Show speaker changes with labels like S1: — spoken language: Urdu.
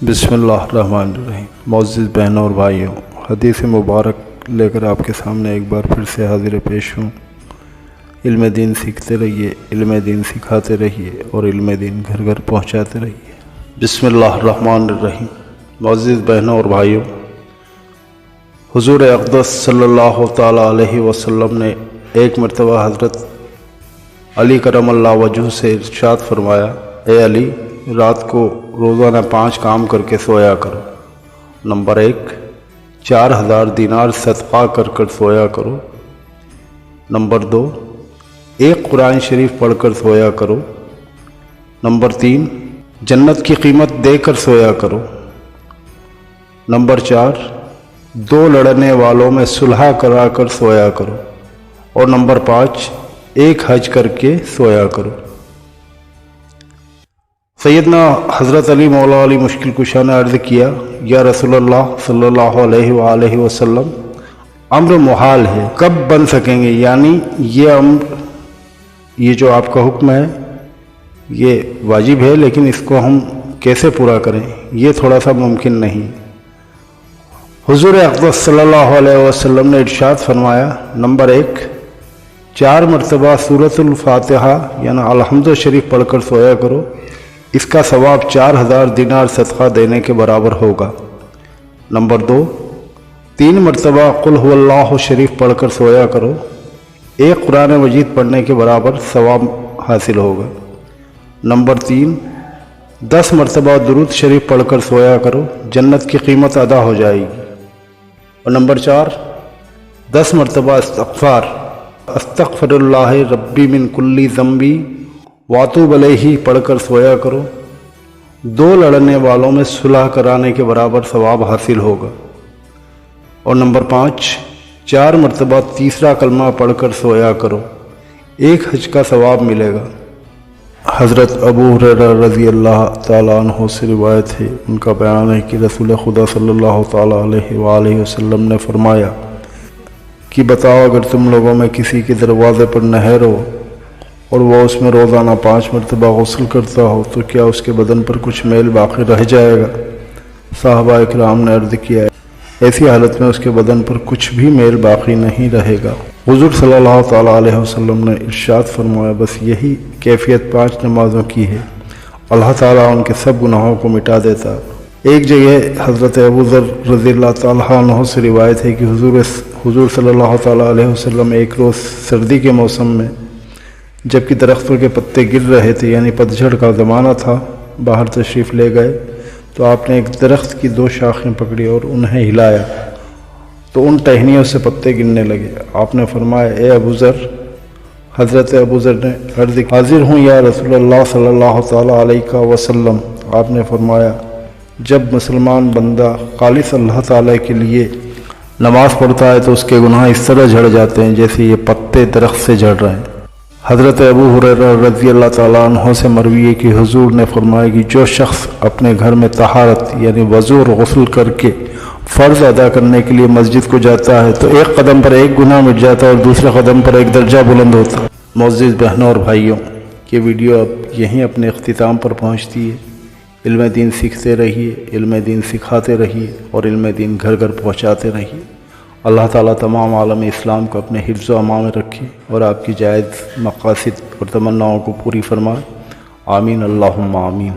S1: بسم اللہ الرحمن الرحیم۔ معزز بہنوں اور بھائیوں، حدیث مبارک لے کر آپ کے سامنے ایک بار پھر سے حاضر پیش ہوں۔ علم دین سیکھتے رہیے، علم دین سکھاتے رہیے اور علم دین گھر گھر پہنچاتے رہیے۔ بسم اللہ الرحمن الرحیم۔ معزز بہنوں اور بھائیوں، حضور اقدس صلی اللہ تعالیٰ علیہ وسلم نے ایک مرتبہ حضرت علی کرم اللہ وجہ سے ارشاد فرمایا، اے علی، رات کو روزانہ 5 کام کر کے سویا کرو۔ نمبر 1، 4000 دینار صدقہ کر سویا کرو۔ نمبر 2، 1 قرآن شریف پڑھ کر سویا کرو۔ نمبر 3، جنت کی قیمت دے کر سویا کرو۔ نمبر 4، 2 لڑنے والوں میں صلح کرا کر سویا کرو۔ اور نمبر 5، 1 حج کر کے سویا کرو۔ سیدنا حضرت علی مولا علی مشکل کشا نے عرض کیا، یا رسول اللہ صلی اللہ علیہ وآلہ وسلم، امر محال ہے، کب بن سکیں گے؟ یعنی یہ جو آپ کا حکم ہے یہ واجب ہے، لیکن اس کو ہم کیسے پورا کریں؟ یہ تھوڑا سا ممکن نہیں۔ حضور اقدس صلی اللہ علیہ وسلم نے ارشاد فرمایا، نمبر 1، 4 مرتبہ سورۃ الفاتحہ یعنی الحمد شریف پڑھ کر سویا کرو، اس کا ثواب 4000 دینار صدقہ دینے کے برابر ہوگا۔ نمبر 2، 3 مرتبہ قل هو اللہ شریف پڑھ کر سویا کرو، 1 قرآن مجید پڑھنے کے برابر ثواب حاصل ہوگا۔ نمبر 3، 10 مرتبہ درود شریف پڑھ کر سویا کرو، جنت کی قیمت ادا ہو جائے گی۔ اور نمبر 4، 10 مرتبہ استغفر اللہ ربی من کل ذنبی واتوب الیہ پڑھ کر سویا کرو، 2 لڑنے والوں میں صلح کرانے کے برابر ثواب حاصل ہوگا۔ اور نمبر 5، 4 مرتبہ تیسرا کلمہ پڑھ کر سویا کرو، 1 حج کا ثواب ملے گا۔ حضرت ابو ہریرہ رضی اللہ تعالیٰ عنہ سے روایت ہے، ان کا بیان ہے کہ رسول خدا صلی اللہ تعالیٰ علیہ وآلہ وسلم نے فرمایا کہ بتاؤ، اگر تم لوگوں میں کسی کے دروازے پر نہر ہو اور وہ اس میں روزانہ 5 مرتبہ غسل کرتا ہو تو کیا اس کے بدن پر کچھ میل باقی رہ جائے گا؟ صحابہ اکرام نے عرض کیا، ایسی حالت میں اس کے بدن پر کچھ بھی میل باقی نہیں رہے گا۔ حضور صلی اللہ تعالیٰ علیہ وسلم نے ارشاد فرمایا، بس یہی کیفیت 5 نمازوں کی ہے، اللہ تعالیٰ ان کے سب گناہوں کو مٹا دیتا۔ ایک جگہ حضرت ابو ذر رضی اللہ تعالیٰ عنہ سے روایت ہے کہ حضور صلی اللہ تعالیٰ علیہ وسلم ایک روز سردی کے موسم میں جبکہ درختوں کے پتے گر رہے تھے، یعنی پتجھڑ کا زمانہ تھا، باہر تشریف لے گئے تو آپ نے ایک درخت کی 2 شاخیں پکڑی اور انہیں ہلایا تو ان ٹہنیوں سے پتے گرنے لگے۔ آپ نے فرمایا، اے ابو ذر۔ حضرت ابو ذر نے عرض کی، حاضر ہوں یا رسول اللہ صلی اللہ تعالیٰ علیہ وسلم۔ آپ نے فرمایا، جب مسلمان بندہ خالص اللہ تعالیٰ کے لیے نماز پڑھتا ہے تو اس کے گناہ اس طرح جھڑ جاتے ہیں جیسے یہ پتے درخت سے جھڑ رہے ہیں۔ حضرت ابو ہریرہ رضی اللہ تعالیٰ عنہ سے مروی ہے کہ حضور نے فرمایا کہ جو شخص اپنے گھر میں طہارت یعنی وضو اور غسل کر کے فرض ادا کرنے کے لیے مسجد کو جاتا ہے تو 1 قدم پر 1 گناہ مٹ جاتا ہے اور دوسرے قدم پر 1 درجہ بلند ہوتا ہے۔ معزز بہنوں اور بھائیوں، یہ ویڈیو اب یہیں اپنے اختتام پر پہنچتی ہے۔ علم دین سیکھتے رہیے، علم دین سکھاتے رہیے اور علم دین گھر گھر پہنچاتے رہیے۔ اللہ تعالیٰ تمام عالم اسلام کو اپنے حفظ و امان میں رکھے اور آپ کی جائز مقاصد اور تمناؤں کو پوری فرمائے۔ آمین، اللہم آمین۔